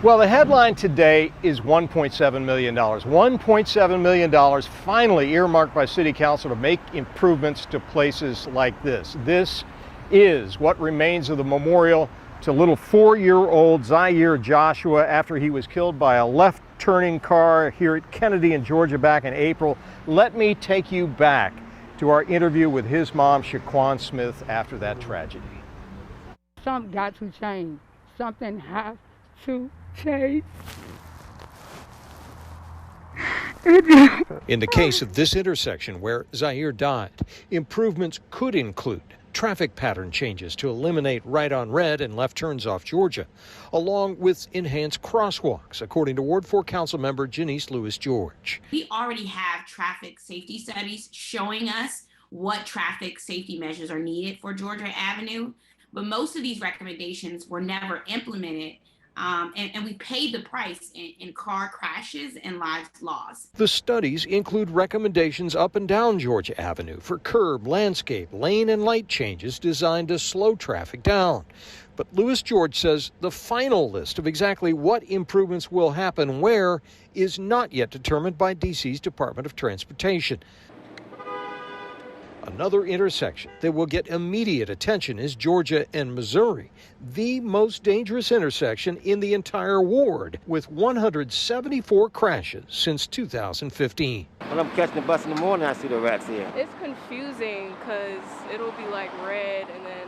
Well, the headline today is $1.7 million. $1.7 million finally earmarked by City Council to make improvements to places like this. This is what remains of the memorial to little 4-year-old Zay'aire Joshua after he was killed by a left-turning car here at Kennedy in Georgia back in April. Let me take you back to our interview with his mom, Shaquan Smith, after that tragedy. Something got to change. Something has to change. In the case of this intersection where Zay'aire died, improvements could include traffic pattern changes to eliminate right on red and left turns off Georgia, along with enhanced crosswalks, according to Ward 4 Council member Janice Lewis-George. We already have traffic safety studies showing us what traffic safety measures are needed for Georgia Avenue, but most of these recommendations were never implemented. And we paid the price in car crashes and lives lost. The studies include recommendations up and down Georgia Avenue for curb, landscape, lane, and light changes designed to slow traffic down. But Lewis-George says the final list of exactly what improvements will happen where is not yet determined by D.C.'s Department of Transportation. Another intersection that will get immediate attention is Georgia and Missouri, the most dangerous intersection in the entire ward, with 174 crashes since 2015. When I'm catching the bus in the morning, I see the rats here. It's confusing because it'll be like red and then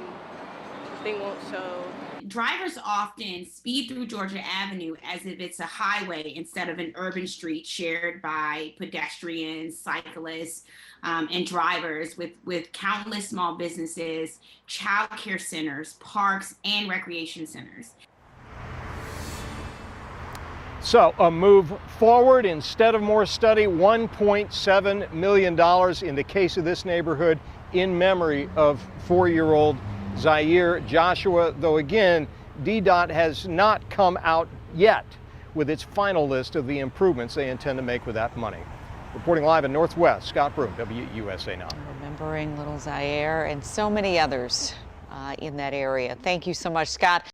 the thing won't show. Drivers often speed through Georgia Avenue as if it's a highway instead of an urban street shared by pedestrians, cyclists, and drivers with countless small businesses, child care centers, parks, and recreation centers. So a move forward instead of more study, $1.7 million in the case of this neighborhood in memory of 4-year-old Zay'aire Joshua, though again, DDOT has not come out yet with its final list of the improvements they intend to make with that money. Reporting live in Northwest, Scott Broom, WUSA 9. Remembering little Zay'aire and so many others in that area. Thank you so much, Scott.